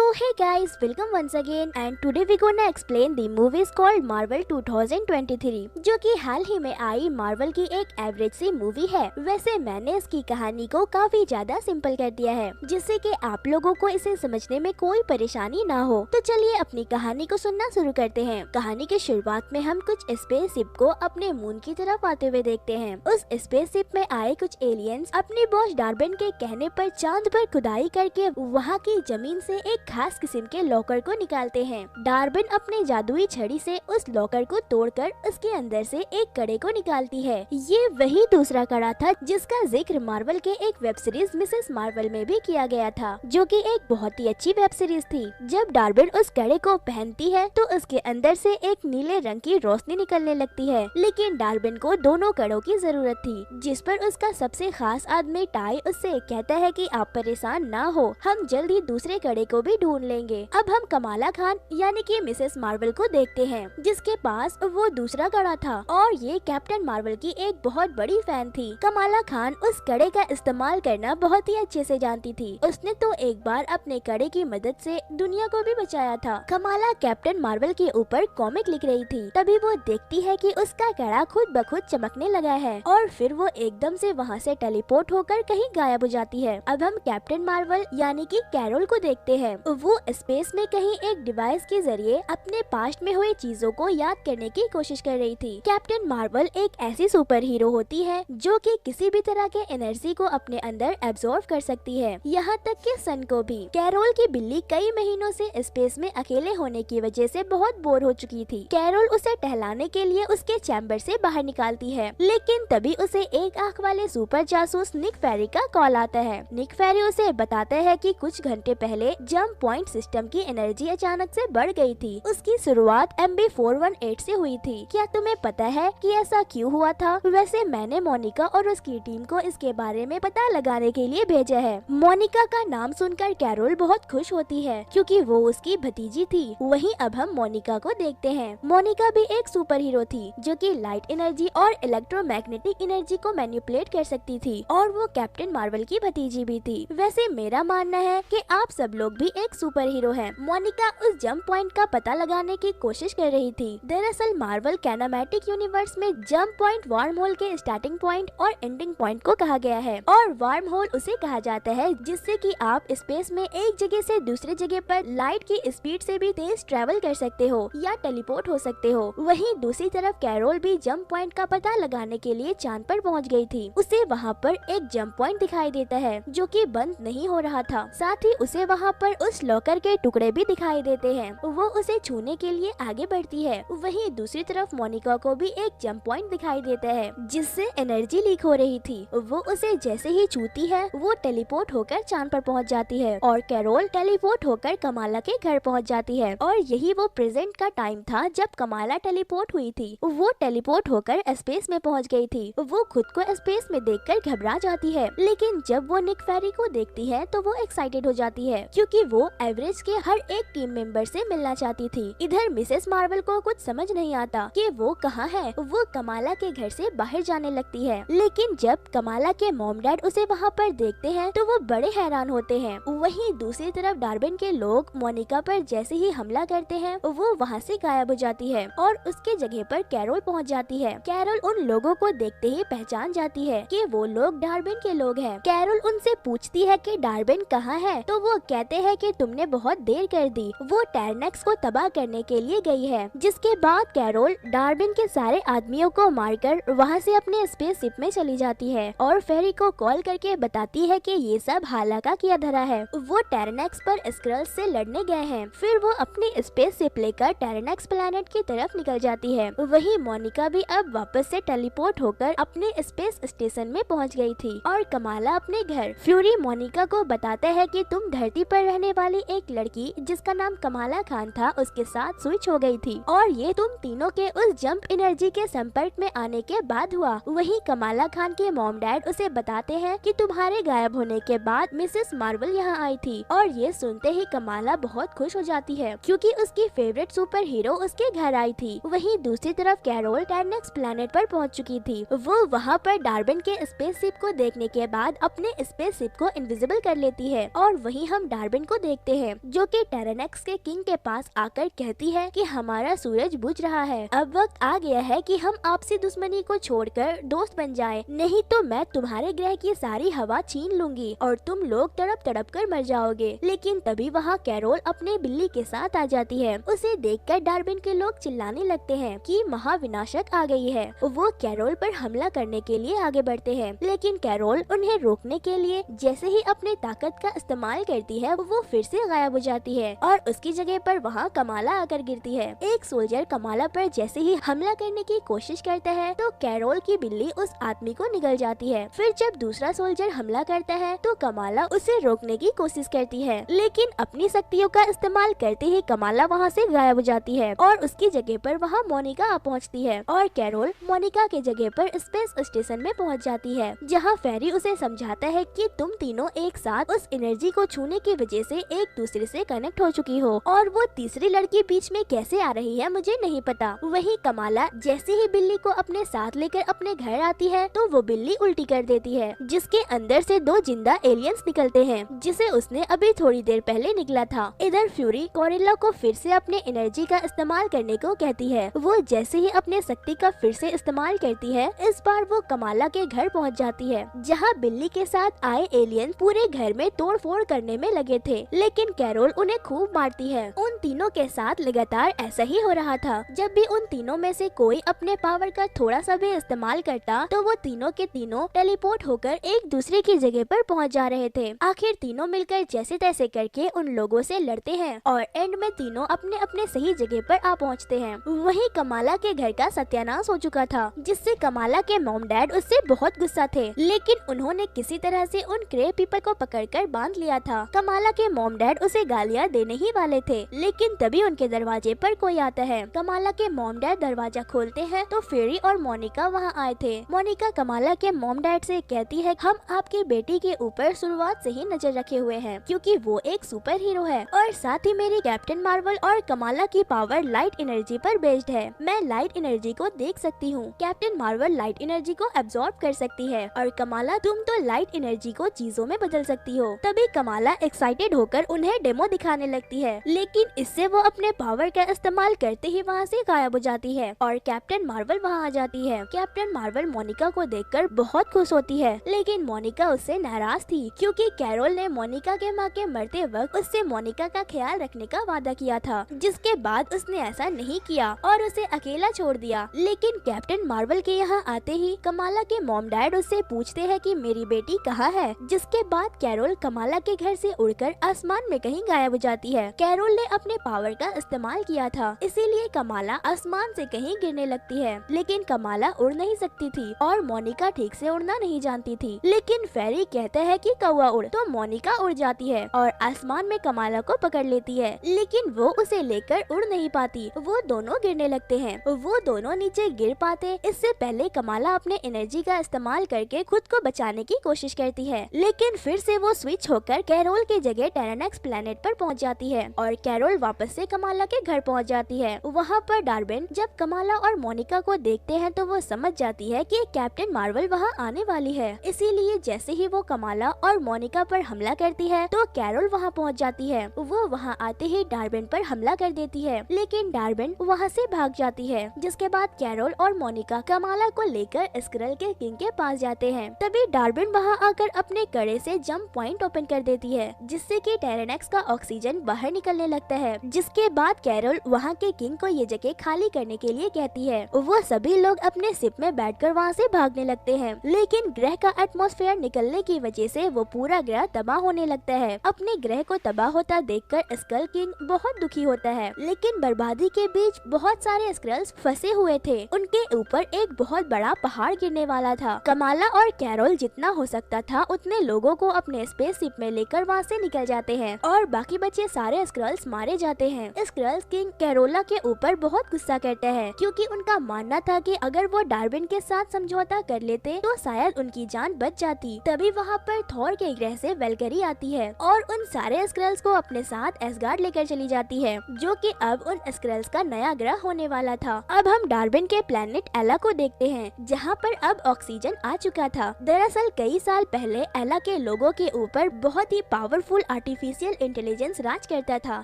So hey guys, welcome once again and today we gonna explain the movies called Marvel 2023 जो कि हाल ही में आई Marvel की एक average सी movie है। वैसे मैंने इसकी कहानी को काफी ज्यादा सिंपल कर दिया है जिससे कि आप लोगों को इसे समझने में कोई परेशानी ना हो। तो चलिए अपनी कहानी को सुनना शुरू करते हैं। कहानी की शुरुआत में हम कुछ स्पेसशिप को अपने मून की तरफ आते हुए देखते हैं। उस स्पेसशिप में आए कुछ एलियंस अपने बॉस डार्बिन के कहने पर चांद पर खुदाई करके वहाँ की जमीन से एक खास किस्म के लॉकर को निकालते हैं। डार्बिन अपने जादुई छड़ी से उस लॉकर को तोड़कर उसके अंदर से एक कड़े को निकालती है। ये वही दूसरा कड़ा था जिसका जिक्र मार्वल के एक वेब सीरीज मिसेस मार्वल में भी किया गया था, जो कि एक बहुत ही अच्छी वेब सीरीज थी। जब डार्बिन उस कड़े को पहनती है तो उसके अंदर से एक नीले रंग की रोशनी निकलने लगती है, लेकिन डार्बिन को दोनों कड़ों की जरूरत थी, जिस पर उसका सबसे खास आदमी टाई उससे कहता है कि आप परेशान ना हो, हम जल्द ही दूसरे कड़े को भी ढूंढ लेंगे। अब हम कमाला खान यानी कि मिसेस मार्वल को देखते हैं, जिसके पास वो दूसरा कड़ा था और ये कैप्टन मार्वल की एक बहुत बड़ी फैन थी। कमाला खान उस कड़े का इस्तेमाल करना बहुत ही अच्छे से जानती थी। उसने तो एक बार अपने कड़े की मदद से दुनिया को भी बचाया था। कमाला कैप्टन मार्वल के ऊपर कॉमिक लिख रही थी, तभी वो देखती है कि उसका कड़ा खुद ब खुद चमकने लगा है और फिर वो एकदम से वहाँ से टेलीपोर्ट होकर कहीं गायब हो जाती है। अब हम कैप्टन मार्वल यानी कि कैरोल को देखते हैं। वो स्पेस में कहीं एक डिवाइस के जरिए अपने पास्ट में हुई चीजों को याद करने की कोशिश कर रही थी। कैप्टन मार्वल एक ऐसी सुपर हीरो होती है जो कि किसी भी तरह के एनर्जी को अपने अंदर एब्जॉर्ब कर सकती है, यहाँ तक कि सन को भी। कैरोल की बिल्ली कई महीनों से स्पेस में अकेले होने की वजह से बहुत बोर हो चुकी थी। कैरोल उसे टहलाने के लिए उसके चैम्बर से बाहर निकालती है, लेकिन तभी उसे एक आंख वाले सुपर जासूस निक फेरी का कॉल आता है। निक फेरी उसे बताता है कि कुछ घंटे पहले जंप पॉइंट सिस्टम की एनर्जी अचानक से बढ़ गई थी। उसकी शुरुआत MB418 से हुई थी। क्या तुम्हें पता है कि ऐसा क्यों हुआ था? वैसे मैंने मोनिका और उसकी टीम को इसके बारे में पता लगाने के लिए भेजा है। मोनिका का नाम सुनकर कैरोल बहुत खुश होती है क्योंकि वो उसकी भतीजी थी। वहीं अब हम मोनिका को देखते हैं। मोनिका भी एक सुपर हीरो थी जो कि लाइट एनर्जी और इलेक्ट्रोमैग्नेटिक एनर्जी को मैनिपुलेट कर सकती थी और वो कैप्टन मार्वल की भतीजी भी थी। वैसे मेरा मानना है कि आप सब लोग भी एक सुपर हीरो हैं। मोनिका उस जंप पॉइंट का पता लगाने की कोशिश कर रही थी। दरअसल मार्वल कैनामैटिक यूनिवर्स में जंप पॉइंट वार्म होल के स्टार्टिंग पॉइंट और एंडिंग पॉइंट को कहा गया है और वार्म होल उसे कहा जाता है जिससे कि आप स्पेस में एक जगह से दूसरी जगह पर लाइट की स्पीड से भी तेज ट्रेवल कर सकते हो या टेलीपोर्ट हो सकते हो। वहीं दूसरी तरफ कैरोल भी जंप पॉइंट का पता लगाने के लिए चांद पर पहुंच गई थी। उसे वहां पर एक जंप पॉइंट दिखाई देता है जो कि बंद नहीं हो रहा था। साथ ही उसे वहां पर उस लॉकर के टुकड़े भी दिखाई देते हैं। वो उसे छूने के लिए आगे बढ़ती है। वहीं दूसरी तरफ मोनिका को भी एक जंप पॉइंट दिखाई देता है जिससे एनर्जी लीक हो रही थी। वो उसे जैसे ही छूती है वो टेलीपोर्ट होकर चांद पर पहुंच जाती है और कैरोल टेलीपोर्ट होकर कमाला के घर पहुंच जाती है। और यही वो प्रेजेंट का टाइम था जब कमाला टेलीपोर्ट हुई थी। वो टेलीपोर्ट होकर स्पेस में पहुंच गई थी। वो खुद को स्पेस में देखकर घबरा जाती है, लेकिन जब वो निक फेरी को देखती है तो वो एक्साइटेड हो जाती है क्योंकि वो एवरेज के हर एक टीम मेंबर से मिलना चाहती थी। इधर मिसेस मार्वल को कुछ समझ नहीं आता कि वो कहाँ है। वो कमाला के घर से बाहर जाने लगती है, लेकिन जब कमाला के मॉम डैड उसे वहाँ पर देखते हैं तो वो बड़े हैरान होते हैं। वहीं दूसरी तरफ डार्बिन के लोग मोनिका पर जैसे ही हमला करते हैं वो वहाँ से गायब हो जाती है और उसके जगह पर कैरोल पहुँच जाती है। कैरोल उन लोगों को देखते ही पहचान जाती है कि वो लोग डार्बिन के लोग हैं। कैरोल उनसे पूछती है कि डार्बिन कहाँ है, तो वो कहते हैं कि तुमने बहुत देर कर दी, वो टैरनेक्स को तबाह करने के लिए गई है। जिसके बाद कैरोल डार्बिन के सारे आदमियों को मारकर वहाँ से अपने स्पेसशिप में चली जाती है और फेरी को कॉल करके बताती है कि ये सब हाला का किया धरा है। वो टैरनेक्स पर स्क्रल्स से लड़ने गए हैं। फिर वो अपनी स्पेसशिप लेकर टैरनेक्स प्लैनेट की तरफ निकल जाती है। वहीं मोनिका भी अब वापस से टेलीपोर्ट होकर अपने स्पेस स्टेशन में पहुंच गई थी और कमाला अपने घर। फ्यूरी मोनिका को बताता है कि तुम धरती पर रहने वाली एक लड़की जिसका नाम कमाला खान था उसके साथ स्विच हो गई थी और ये तुम तीनों के उस जंप एनर्जी के संपर्क में आने के बाद हुआ। वहीं कमाला खान के मॉम डैड उसे बताते हैं कि तुम्हारे गायब होने के बाद मिसेस मार्वल यहाँ आई थी और ये सुनते ही कमाला बहुत खुश हो जाती है क्योंकि उसकी फेवरेट सुपर हीरो उसके घर आई थी। वहीं दूसरी तरफ कैरोल टैरनेक्स प्लैनेट पर पहुंच चुकी थी। वो वहाँ पर डार्बिन के स्पेसशिप को देखने के बाद अपने स्पेसशिप को इनविजिबल कर लेती है और वहीं हम डार्बिन को देखते हैं, जो कि टेरानेक्स के किंग के पास आकर कहती है कि हमारा सूरज बुझ रहा है, अब वक्त आ गया है कि हम आपसी दुश्मनी को छोड़कर दोस्त बन जाएं, नहीं तो मैं तुम्हारे ग्रह की सारी हवा छीन लूंगी और तुम लोग तड़प तड़प कर मर जाओगे। लेकिन तभी वहाँ कैरोल अपने बिल्ली के साथ आ जाती है। उसे देखकर डार्विन के लोग चिल्लाने लगते हैं कि महाविनाशक आ गई है। वो कैरोल पर हमला करने के लिए आगे बढ़ते हैं, लेकिन कैरोल उन्हें रोकने के लिए जैसे ही अपनी ताकत का इस्तेमाल करती है वो फिर से गायब हो जाती है और उसकी जगह पर वहाँ कमाला आकर गिरती है। एक सोल्जर कमाला पर जैसे ही हमला करने की कोशिश करता है तो कैरोल की बिल्ली उस आदमी को निगल जाती है। फिर जब दूसरा सोल्जर हमला करता है तो कमाला उसे रोकने की कोशिश करती है, लेकिन अपनी शक्तियों का इस्तेमाल करते ही कमाला वहाँ से गायब हो जाती है और उसकी जगह पर वहाँ मोनिका आ पहुँचती है और कैरोल मोनिका के जगह पर स्पेस स्टेशन में पहुँच जाती है, जहाँ फेरी उसे समझाता है कि तुम तीनों एक साथ उस एनर्जी को छूने की वजह से एक दूसरे से कनेक्ट हो चुकी हो और वो तीसरी लड़की बीच में कैसे आ रही है मुझे नहीं पता। वही कमाला जैसे ही बिल्ली को अपने साथ लेकर अपने घर आती है तो वो बिल्ली उल्टी कर देती है, जिसके अंदर से 2 जिंदा एलियंस निकलते हैं जिसे उसने अभी थोड़ी देर पहले निकला था। इधर फ्यूरी कोरिल्ला को फिर से अपने एनर्जी का इस्तेमाल करने को कहती है। वो जैसे ही अपने शक्ति का फिर से इस्तेमाल करती है, इस बार वो कमाला के घर पहुंच जाती है, जहां बिल्ली के साथ आए एलियन पूरे घर में तोड़ फोड़ करने में लगे थे, लेकिन कैरोल उन्हें खूब मारती है। उन तीनों के साथ लगातार ऐसा ही हो रहा था। जब भी उन तीनों में से कोई अपने पावर का थोड़ा सा भी इस्तेमाल करता तो वो तीनों के तीनों टेलीपोर्ट होकर एक दूसरे की जगह पर पहुंच जा रहे थे। आखिर तीनों मिलकर जैसे तैसे करके उन लोगों से लड़ते हैं और एंड में तीनों अपने अपने सही जगह पर आ पहुंचते हैं। वहीं कमाला के घर का सत्यानाश हो चुका था, जिससे कमाला के मॉम डैड उससे बहुत गुस्सा थे, लेकिन उन्होंने किसी तरह से उन क्रे पीपल को पकड़कर बांध लिया था। कमाला के मॉम डैड उसे गालियां देने ही वाले थे, लेकिन तभी उनके दरवाजे पर कोई आता है। कमाला के मॉम डैड दरवाजा खोलते हैं तो फेरी और मोनिका वहाँ आए थे। मोनिका कमाला के मॉम डैड से कहती है हम आपकी बेटी के ऊपर शुरुआत से ही नजर रखे हुए हैं, क्योंकि वो एक सुपर हीरो है और साथ ही मेरी कैप्टन मार्वल और कमाला की पावर लाइट एनर्जी पर बेस्ड है। मैं लाइट एनर्जी को देख सकती हूँ, कैप्टन मार्वल लाइट एनर्जी को एब्जॉर्ब कर सकती है और कमाला तुम तो लाइट एनर्जी को चीजों में बदल सकती हो। तभी कमाला एक्साइटेड होकर उन्हें डेमो दिखाने लगती है, लेकिन इससे वो अपने पावर का इस्तेमाल करते ही वहाँ से गायब हो जाती है और कैप्टन मार्वल वहाँ आ जाती है। कैप्टन मार्वल मोनिका को देखकर बहुत खुश होती है, लेकिन मोनिका उससे नाराज थी क्योंकि कैरोल ने मोनिका के माँ के मरते वक्त उससे मोनिका का ख्याल रखने का वादा किया था, जिसके बाद उसने ऐसा नहीं किया और उसे अकेला छोड़ दिया। लेकिन कैप्टन मार्वल के यहाँ आते ही कमाला के मॉम डैड उससे पूछते हैं कि मेरी बेटी कहाँ है, जिसके बाद कैरोल कमाला के घर से उड़कर आसमान में कहीं गायब हो जाती है। कैरोल ने अपने पावर का इस्तेमाल किया था, इसीलिए कमाला आसमान से कहीं गिरने लगती है, लेकिन कमाला उड़ नहीं सकती थी और मोनिका ठीक से उड़ना नहीं जानती थी। लेकिन फेरी कहता है कि कौवा उड़, तो मोनिका उड़ जाती है और आसमान में कमाला को पकड़ लेती है, लेकिन वो उसे लेकर उड़ नहीं पाती। वो दोनों गिरने लगते हैं। वो दोनों नीचे गिर पाते इससे पहले कमाला अपने एनर्जी का इस्तेमाल करके खुद को बचाने की कोशिश करती है, लेकिन फिर से वो स्विच होकर कैरोल की जगह टेरानेक्स प्लेनेट पर पहुंच जाती है और कैरोल वापस से कमाला के घर पहुंच जाती है। वहाँ पर डार्विन जब कमाला और मोनिका को देखते हैं तो वो समझ जाती है कि कैप्टन मार्वल वहाँ आने वाली है, इसीलिए जैसे ही वो कमाला और मोनिका पर हमला करती है तो कैरोल वहाँ पहुँच जाती है। वो वहाँ आते ही डार्विन पर हमला कर देती है, लेकिन डार्विन वहाँ से भाग जाती है, जिसके बाद कैरोल और मोनिका कमाला को लेकर स्क्रल के किंग के पास जाते हैं। तभी डार्विन वहाँ आकर अपने कड़े से जंप पॉइंट ओपन कर देती है, जिससे कि टेरानेक्स का ऑक्सीजन बाहर निकलने लगता है। जिसके बाद कैरोल वहाँ के किंग को ये जगह खाली करने के लिए कहती है। वो सभी लोग अपने शिप में बैठकर वहाँ से भागने लगते हैं, लेकिन ग्रह का एटमॉस्फेयर निकलने की वजह से वो पूरा ग्रह तबाह होने लगता है। अपने ग्रह को तबाह होता देखकर स्क्रल किंग बहुत दुखी होता है, लेकिन बर्बादी के बीच बहुत सारे स्क्रल्स फंसे हुए थे। उनके ऊपर एक बहुत बड़ा पहाड़ गिरने वाला था। कमाला और कैरोल जितना हो सकता था उतने लोगों को अपने स्पेसशिप में लेकर वहाँ से निकल जाते हैं और बाकी बचे सारे स्क्रल्स मारे जाते हैं। स्क्रल्स किंग कैरोला के ऊपर बहुत गुस्सा करता है, क्योंकि उनका मानना था कि अगर वो डार्विन के साथ समझौता कर लेते तो शायद उनकी जान बच जाती। तभी वहाँ पर थॉर के ग्रह से वेलकरी आती है और उन सारे स्क्रल्स को अपने साथ एसगार्ड लेकर चली जाती है, जो कि अब उन स्क्रल्स का नया ग्रह होने वाला था। अब हम डार्विन के प्लेनेट एला को देखते हैं, जहाँ पर अब ऑक्सीजन आ चुका था। दरअसल कई साल पहले एला के लोगों के ऊपर बहुत ही पावरफुल आर्टिफिशियल इंटेलिजेंस राज करता था,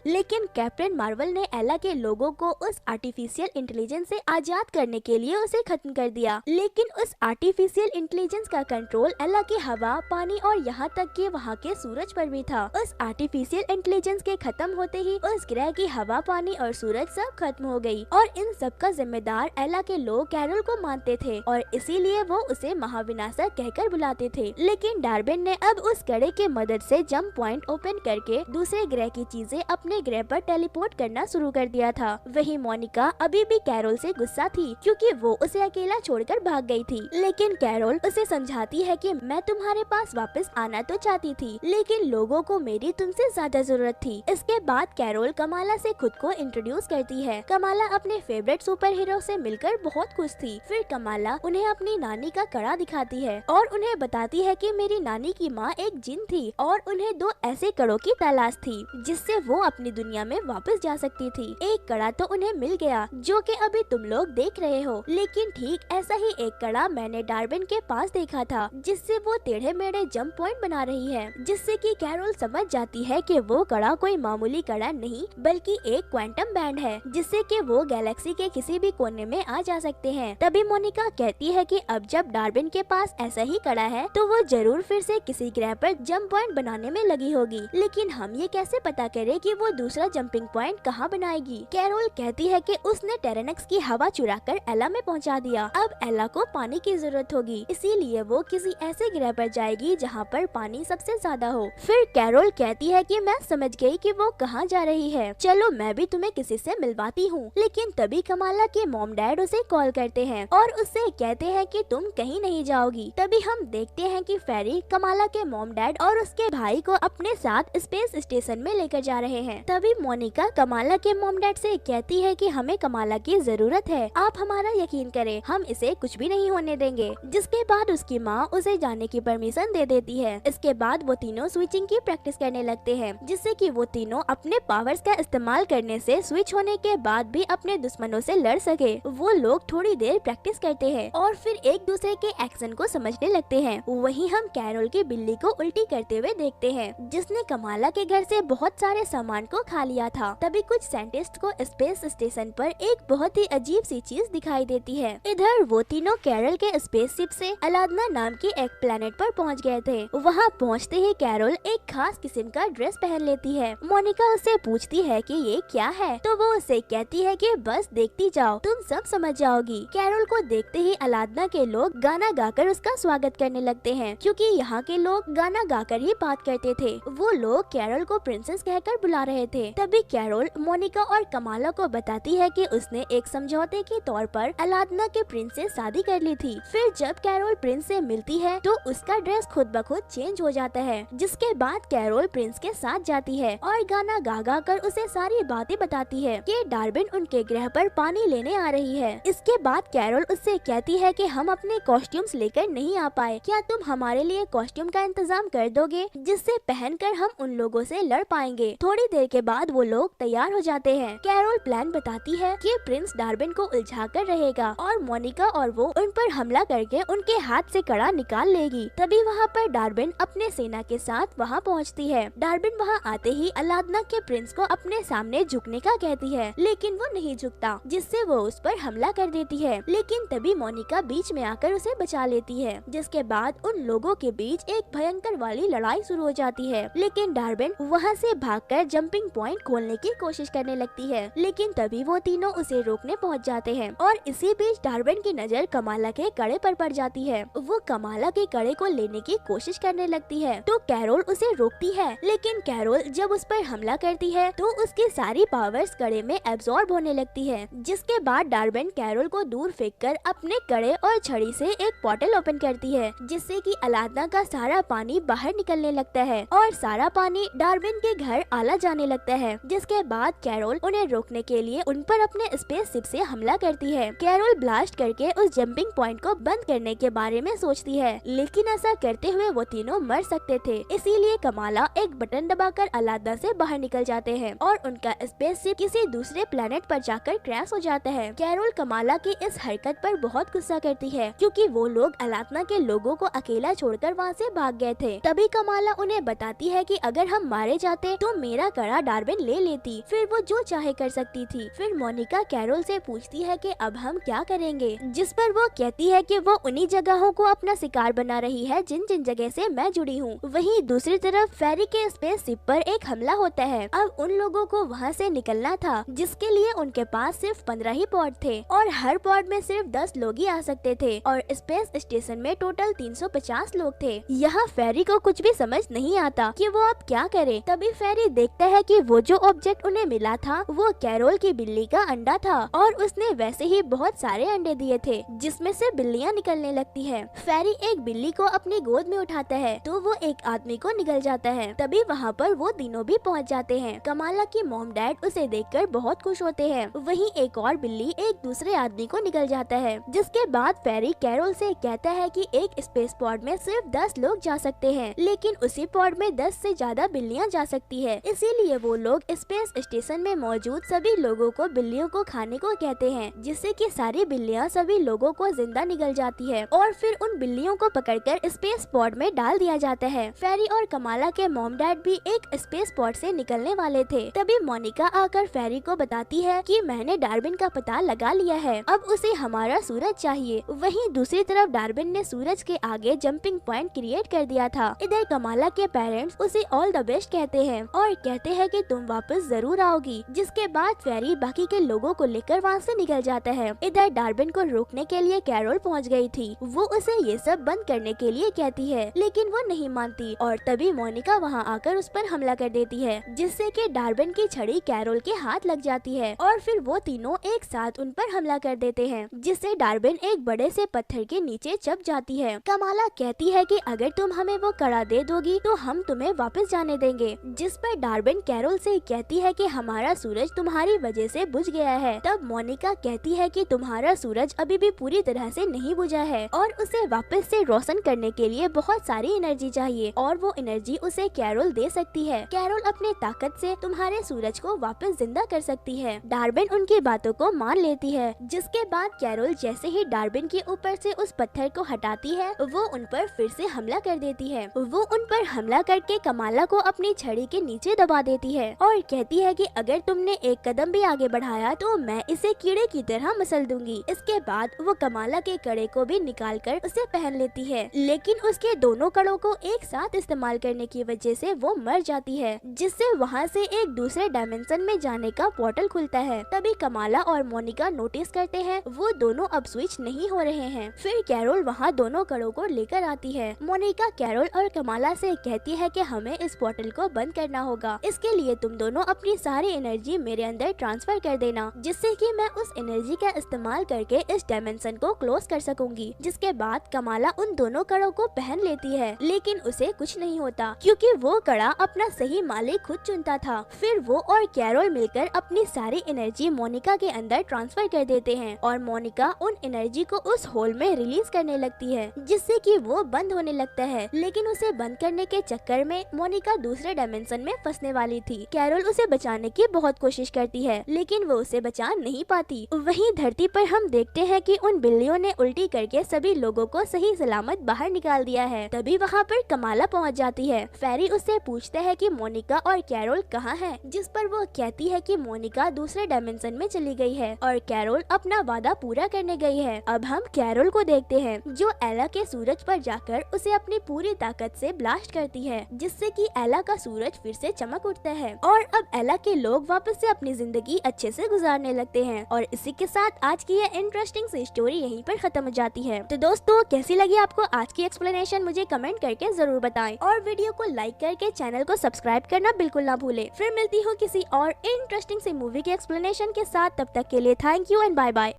लेकिन कैप्टन मार्वल ने एला के लोगों को उस आर्टिफिशियल इंटेलिजेंस से आजाद करने के लिए उसे खत्म कर दिया। लेकिन उस आर्टिफिशियल इंटेलिजेंस का कंट्रोल एला की हवा, पानी और यहाँ तक कि वहाँ के सूरज पर भी था। उस आर्टिफिशियल इंटेलिजेंस के खत्म होते ही उस ग्रह की हवा, पानी और सूरज सब खत्म हो गई और इन सब का जिम्मेदार एला के लोग कैरल को मानते थे और इसीलिए वो उसे महाविनाशक कहकर बुलाते थे। लेकिन डार्विन ने अब उस कड़े के मदद से जंप पॉइंट ओपन करके दूसरे ग्रह की चीजें अपने ग्रह पर टेलीपोर्ट करना शुरू कर दिया था। वही मोनिका अभी भी कैरोल से गुस्सा थी क्योंकि वो उसे अकेला छोड़कर भाग गई थी। लेकिन कैरोल उसे समझाती है कि मैं तुम्हारे पास वापस आना तो चाहती थी, लेकिन लोगों को मेरी तुमसे ज्यादा जरूरत थी। इसके बाद कैरोल कमाला से खुद को इंट्रोड्यूस करती है। कमाला अपने फेवरेट सुपर हीरो से मिलकर बहुत खुश थी। फिर कमाला उन्हें अपनी नानी का कड़ा दिखाती है और उन्हें बताती है कि मेरी नानी की माँ एक जिन थी और उन्हें 2 ऐसे कड़ों की तलाश थी जिससे वो अपनी दुनिया में वापस जा सकती थी। एक कड़ा तो उन्हें मिल गया जो कि अभी तुम लोग देख रहे हो, लेकिन ठीक ऐसा ही एक कड़ा मैंने डार्विन के पास देखा था जिससे वो टेढ़े मेढ़े जंप पॉइंट बना रही है, जिससे कि कैरोल समझ जाती है कि वो कड़ा कोई मामूली कड़ा नहीं बल्कि एक क्वांटम बैंड है जिससे कि वो गैलेक्सी के किसी भी कोने में आ जा सकते हैं। तभी मोनिका कहती है कि अब जब डार्विन के पास ऐसा ही कड़ा है तो वो जरूर फिर से किसी ग्रह पर जंप पॉइंट बनाने में लगी होगी, लेकिन हम ये कैसे पता करें कि वो दूसरा जंपिंग पॉइंट कहाँ बनाएगी। कैरोल कहती है कि उसने टेरेनक्स की हवा चुराकर एला में पहुँचा दिया। अब एला को पानी की जरूरत होगी, इसीलिए वो किसी ऐसे ग्रह पर जाएगी जहाँ पर पानी सबसे ज्यादा हो। फिर कैरोल कहती है कि मैं समझ गई कि वो कहाँ जा रही है, चलो मैं भी तुम्हें किसी से मिलवाती हूँ। लेकिन तभी कमाला के मॉम डैड उसे कॉल करते हैं और उससे कहते हैं कि तुम कहीं नहीं जाओगी। तभी हम देखते हैं कि फेरी कमाला के मॉम डैड और उसके भाई को अपने साथ स्पेस स्टेशन में लेकर जा रहे हैं। तभी मोनिका कमाला के मॉम डैड से कहती है कि हमें कमाला की जरूरत है, आप हमारा यकीन करें, हम इसे कुछ भी नहीं होने देंगे। जिसके बाद उसकी माँ उसे जाने की परमिशन दे देती है। इसके बाद वो तीनों स्विचिंग की प्रैक्टिस करने लगते हैं, जिससे कि वो तीनों अपने पावर्स का इस्तेमाल करने से स्विच होने के बाद भी अपने दुश्मनों से लड़ सके। वो लोग थोड़ी देर प्रैक्टिस करते हैं और फिर एक दूसरे के एक्शन को समझने लगते हैं। वहीं हम कैरोल की बिल्ली को उल्टी करते हुए देखते हैं, जिसने कमाला के घर से बहुत सारे सामान को खा लिया था। तभी कुछ साइंटिस्ट को स्पेस स्टेशन पर एक बहुत ही अजीब सी चीज दिखाई देती है। इधर वो तीनों कैरोल के स्पेसशिप से अलादना नाम की एक प्लेनेट पर पहुंच गए थे। वहां पहुंचते ही कैरोल एक खास किस्म का ड्रेस पहन लेती है। मोनिका उससे पूछती है कि ये क्या है, तो वो उससे कहती है कि बस देखती जाओ, तुम सब समझ जाओगी। कैरोल को देखते ही अलादना के लोग गाना गाकर उसका स्वागत करने लगते हैं, क्योंकि यहाँ के लोग गाना गाकर ही बात करते थे। वो लोग कैरोल को प्रिंसेस कहकर बुला रहे थे। तभी कैरोल मोनिका और कमाला को बताती है कि उसने एक समझौते के तौर पर अलादना के प्रिंस से शादी कर ली थी। फिर जब कैरोल प्रिंस से मिलती है तो उसका ड्रेस खुद ब खुद चेंज हो जाता है, जिसके बाद कैरोल प्रिंस के साथ जाती है और गाना गा गा कर उसे सारी बातें बताती है कि डार्विन उनके ग्रह पर पानी लेने आ रही है। इसके बाद कैरोल उससे कहती है कि हम अपने कॉस्ट्यूम्स लेकर नहीं आ पाए, क्या तुम हमारे लिए कॉस्ट्यूम का इंतजाम कर दोगे जिससे पहनकर हम उन लोगों से लड़ पाएंगे। थोड़ी देर के बाद वो लोग तैयार हो जाते हैं। कैरोल प्लान बताती है कि प्रिंस डार्विन को उलझा कर रहेगा और मोनिका और वो उन पर हमला करके उनके हाथ से कड़ा निकाल लेगी। तभी वहाँ पर डार्विन अपने सेना के साथ वहाँ पहुँचती है। डार्विन वहाँ आते ही अलादना के प्रिंस को अपने सामने झुकने का कहती है, लेकिन वो नहीं झुकता, जिससे वो उस पर हमला कर देती है। लेकिन तभी मोनिका बीच में आकर उसे बचा लेती है, जिसके बाद उन लोगों के बीच एक भयंकर वाली लड़ाई शुरू हो जाती है। लेकिन डार्विन वहाँ से भागकर जंपिंग पॉइंट खोलने की कोशिश करने लगती है, लेकिन तभी वो तीनों उसे रोकने पहुँच जाते हैं और इसी बीच डार्विन की नजर कमाला के कड़े पर पड़ जाती है। वो कमाला के कड़े को लेने की कोशिश करने लगती है तो कैरोल उसे रोकती है, लेकिन कैरोल जब उस पर हमला करती है तो उसकी सारी पावर्स कड़े में एब्जॉर्ब होने लगती है। जिसके बाद डार्विन कैरोल को दूर फेंककर अपने कड़े और छड़ी से एक पोर्टल ओपन करती है, जिससे कि अलादना का सारा पानी बाहर निकलने लगता है और सारा पानी डार्विन के घर आला जाने लगता है। जिसके बाद कैरोल उन्हें रोकने के लिए उन पर अपने स्पेसशिप से हमला करती है। कैरोल ब्लास्ट करके उस जंपिंग पॉइंट को बंद करने के बारे में सोचती है, लेकिन ऐसा करते हुए वो तीनों मर सकते थे, इसीलिए कमाला एक बटन दबाकर अलादना से बाहर निकल जाते हैं और उनका स्पेसशिप किसी दूसरे प्लेनेट पर जाकर क्रैश हो जाता है। कैरोल कमाला की इस हरकत पर बहुत गुस्सा करती है, क्योंकि वो लोग अलादना के लोगों को अकेला छोड़कर वहाँ से भाग गए थे। तभी कमाला उन्हें बताती है कि कि अगर हम मारे जाते तो मेरा कड़ा डार्विन ले लेती, फिर वो जो चाहे कर सकती थी। फिर मोनिका कैरोल से पूछती है कि अब हम क्या करेंगे, जिस पर वो कहती है कि वो उन्हीं जगहों को अपना शिकार बना रही है जिन जिन जगह से मैं जुड़ी हूँ। वहीं दूसरी तरफ फेरी के स्पेस शिप पर एक हमला होता है। अब उन लोगों को वहाँ से निकलना था, जिसके लिए उनके पास सिर्फ 15 ही पॉड थे और हर पॉड में सिर्फ 10 लोग ही आ सकते थे और स्पेस स्टेशन में टोटल 350 लोग थे। यहाँ फेरी को कुछ भी समझ नहीं आता कि वो अब क्या करे। तभी फेरी देखता है कि वो जो ऑब्जेक्ट उन्हें मिला था वो कैरोल की बिल्ली का अंडा था और उसने वैसे ही बहुत सारे अंडे दिए थे जिसमें से बिल्लियाँ निकलने लगती है। फेरी एक बिल्ली को अपनी गोद में उठाता है तो वो एक आदमी को निगल जाता है। तभी वहाँ पर वो तीनों भी पहुँच जाते हैं। कमाला की मॉम डैड उसे देखकर बहुत खुश होते हैं। वहीं एक और बिल्ली एक दूसरे आदमी को निगल जाता है, जिसके बाद फेरी कैरोल से कहता है कि एक स्पेस पॉड में सिर्फ 10 लोग जा सकते हैं, लेकिन उसी पॉड में 10 से ज्यादा बिल्लियाँ जा सकती है। इसीलिए वो लोग स्पेस स्टेशन में मौजूद सभी लोगों को बिल्लियों को खाने को कहते हैं, जिससे कि सारी बिल्लियाँ सभी लोगों को जिंदा निगल जाती है और फिर उन बिल्लियों को पकड़कर स्पेस पॉड में डाल दिया जाता है। फेरी और कमाला के मॉम डैड भी एक स्पेस पॉड से निकलने वाले थे। तभी मोनिका आकर फेरी को बताती है कि मैंने डार्विन का पता लगा लिया है, अब उसे हमारा सूरज चाहिए। वहीं दूसरी तरफ डार्विन ने सूरज के आगे जंपिंग पॉइंट क्रिएट कर दिया था। इधर कमाला के पेरेंट्स उसे ऑल द बेस्ट कहते हैं और कहते हैं कि तुम वापस जरूर आओगी। जिसके बाद फेरी बाकी के लोगों को लेकर वहाँ से निकल जाता है। इधर डार्विन को रोकने के लिए कैरोल पहुँच गई थी। वो उसे ये सब बंद करने के लिए कहती है, लेकिन वो नहीं मानती और तभी मोनिका वहाँ आकर उस पर हमला कर देती है, जिससे कि डार्विन की छड़ी कैरोल के हाथ लग जाती है और फिर वो तीनों एक साथ उन पर हमला कर देते हैं, जिससे डार्विन एक बड़े से पत्थर के नीचे चप जाती है। कमाला कहती है कि अगर तुम हमें वो कड़ा दे दोगी तो हम तुम्हें वापस जाने देंगे, जिस पर डार्विन कैरोल से कहती है कि हमारा सूरज तुम्हारी वजह से बुझ गया है। तब मोनिका कहती है कि तुम्हारा सूरज अभी भी पूरी तरह से नहीं बुझा है और उसे वापस से रोशन करने के लिए बहुत सारी एनर्जी चाहिए और वो एनर्जी उसे कैरोल दे सकती है। कैरोल अपने ताकत से तुम्हारे सूरज को वापस जिंदा कर सकती है। डार्विन उनकी बातों को मान लेती है, जिसके बाद कैरोल जैसे ही डार्विन के ऊपर से उस पत्थर को हटाती है वो उन पर फिर से हमला कर देती है। वो उन पर हमला करके कमाला को अपनी छड़ी के नीचे दबा देती है और कहती है कि अगर तुमने एक कदम भी आगे बढ़ाया तो मैं इसे कीड़े की तरह मसल दूंगी। इसके बाद वो कमाला के कड़े को भी निकाल कर उसे पहन लेती है, लेकिन उसके दोनों कड़ों को एक साथ इस्तेमाल करने की वजह से वो मर जाती है, जिससे वहाँ से एक दूसरे डायमेंशन में जाने का पोर्टल खुलता है। तभी कमाला और मोनिका नोटिस करते हैं वो दोनों अब स्विच नहीं हो रहे हैं। फिर कैरोल वहाँ दोनों कड़ों को लेकर आती है। मोनिका कैरोल और कमाला से कहती है कि हमें इस पोर्टल को बंद करना होगा, इसके लिए तुम दोनों अपनी सारी एनर्जी मेरे अंदर ट्रांसफर कर देना, जिससे कि मैं उस एनर्जी का इस्तेमाल करके इस डायमेंशन को क्लोज कर सकूंगी। जिसके बाद कमाला उन दोनों कड़ों को पहन लेती है, लेकिन उसे कुछ नहीं होता क्योंकि वो कड़ा अपना सही मालिक खुद चुनता था। फिर वो और कैरोल मिलकर अपनी सारी एनर्जी मोनिका के अंदर ट्रांसफर कर देते हैं और मोनिका उन एनर्जी को उस होल में रिलीज करने लगती है, जिससे कि वो बंद होने लगता है। लेकिन उसे बंद करने के चक्कर में मोनिका दूसरे डायमेंशन में फंसने वाली थी। कैरोल उसे बचाने की बहुत कोशिश करती है, लेकिन वो उसे बचा नहीं पाती। वहीं धरती पर हम देखते हैं कि उन बिल्लियों ने उल्टी करके सभी लोगों को सही सलामत बाहर निकाल दिया है। तभी वहाँ पर कमाला पहुँच जाती है। फेरी उससे पूछता है कि मोनिका और कैरोल कहाँ है, जिस पर वो कहती है कि मोनिका दूसरे डायमेंशन में चली गई है और कैरोल अपना वादा पूरा करने गई है। अब हम कैरोल को देखते हैं जो एला के सूरज पर जाकर उसे अपनी पूरी ताकत से ब्लास्ट करती है, जिससे कि एला का सूरज फिर से चमक उठता है और अब एला के लोग वापस से अपनी जिंदगी अच्छे से गुजारने लगते हैं। और इसी के साथ आज की ये इंटरेस्टिंग सी स्टोरी यहीं पर खत्म हो जाती है। तो दोस्तों कैसी लगी आपको आज की एक्सप्लेनेशन मुझे कमेंट करके जरूर बताएं और वीडियो को लाइक करके चैनल को सब्सक्राइब करना बिल्कुल ना भूले। फिर मिलती हूँ किसी और इंटरेस्टिंग सी मूवी के एक्सप्लेनेशन के साथ, तब तक के लिए thank you and bye bye.